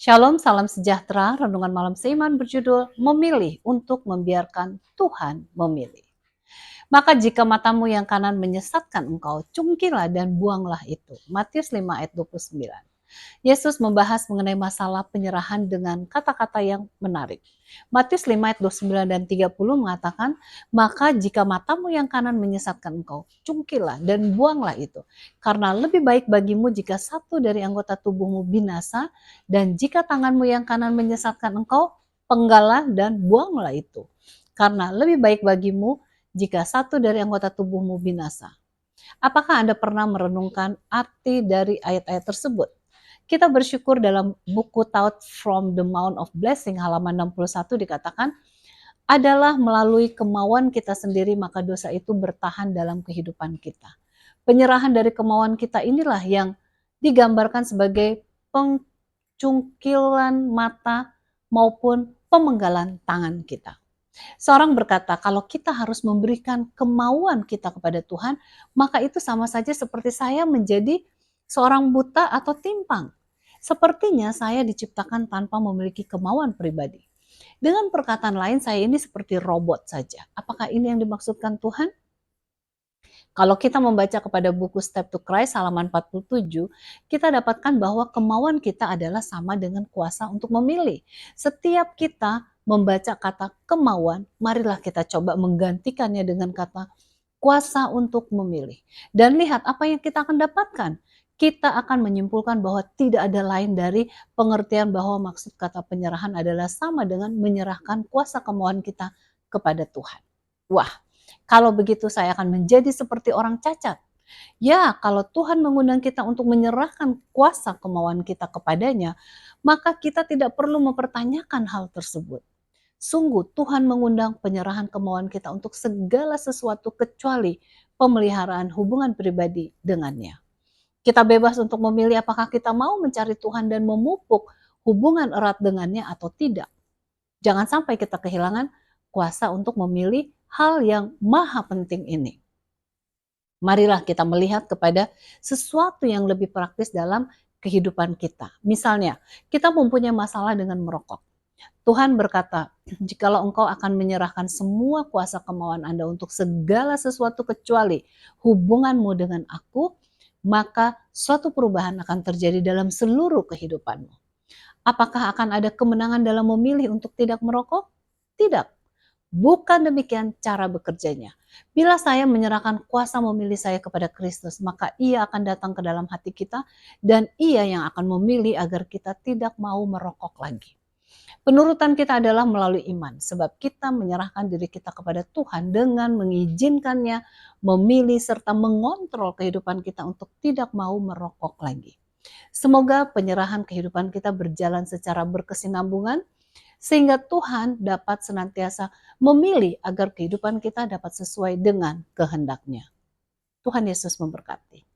Shalom, salam sejahtera. Renungan malam seiman berjudul Memilih untuk membiarkan Tuhan memilih. Maka jika matamu yang kanan menyesatkan engkau, cungkilah dan buanglah itu. Matius 5 ayat 29. Yesus membahas mengenai masalah penyerahan dengan kata-kata yang menarik. Matius 5 ayat 29 dan 30 mengatakan, maka jika matamu yang kanan menyesatkan engkau, cungkilah dan buanglah itu. Karena lebih baik bagimu jika satu dari anggota tubuhmu binasa, dan jika tanganmu yang kanan menyesatkan engkau, penggalah dan buanglah itu. Karena lebih baik bagimu jika satu dari anggota tubuhmu binasa. Apakah Anda pernah merenungkan arti dari ayat-ayat tersebut? Kita bersyukur dalam buku Taught from the Mount of Blessing halaman 61 dikatakan, adalah melalui kemauan kita sendiri maka dosa itu bertahan dalam kehidupan kita. Penyerahan dari kemauan kita inilah yang digambarkan sebagai pengcungkilan mata maupun pemenggalan tangan kita. Seorang berkata, kalau kita harus memberikan kemauan kita kepada Tuhan, maka itu sama saja seperti saya menjadi seorang buta atau timpang. Sepertinya saya diciptakan tanpa memiliki kemauan pribadi. Dengan perkataan lain, saya ini seperti robot saja. Apakah ini yang dimaksudkan Tuhan? Kalau kita membaca kepada buku Step to Christ halaman 47, kita dapatkan bahwa kemauan kita adalah sama dengan kuasa untuk memilih. Setiap kita membaca kata kemauan, marilah kita coba menggantikannya dengan kata kuasa untuk memilih. Dan lihat apa yang kita akan dapatkan. Kita akan menyimpulkan bahwa tidak ada lain dari pengertian bahwa maksud kata penyerahan adalah sama dengan menyerahkan kuasa kemauan kita kepada Tuhan. Wah, kalau begitu saya akan menjadi seperti orang cacat. Ya, kalau Tuhan mengundang kita untuk menyerahkan kuasa kemauan kita kepadanya, maka kita tidak perlu mempertanyakan hal tersebut. Sungguh Tuhan mengundang penyerahan kemauan kita untuk segala sesuatu kecuali pemeliharaan hubungan pribadi dengannya. Kita bebas untuk memilih apakah kita mau mencari Tuhan dan memupuk hubungan erat dengannya atau tidak. Jangan sampai kita kehilangan kuasa untuk memilih hal yang maha penting ini. Marilah kita melihat kepada sesuatu yang lebih praktis dalam kehidupan kita. Misalnya, kita mempunyai masalah dengan merokok. Tuhan berkata, jikalau engkau akan menyerahkan semua kuasa kemauan Anda untuk segala sesuatu kecuali hubunganmu dengan aku, maka suatu perubahan akan terjadi dalam seluruh kehidupanmu. Apakah akan ada kemenangan dalam memilih untuk tidak merokok? Tidak. Bukan demikian cara bekerjanya. Bila saya menyerahkan kuasa memilih saya kepada Kristus, maka Ia akan datang ke dalam hati kita dan Ia yang akan memilih agar kita tidak mau merokok lagi. Penurutan kita adalah melalui iman, sebab kita menyerahkan diri kita kepada Tuhan dengan mengizinkannya memilih serta mengontrol kehidupan kita untuk tidak mau merokok lagi. Semoga penyerahan kehidupan kita berjalan secara berkesinambungan, sehingga Tuhan dapat senantiasa memilih agar kehidupan kita dapat sesuai dengan kehendaknya. Tuhan Yesus memberkati.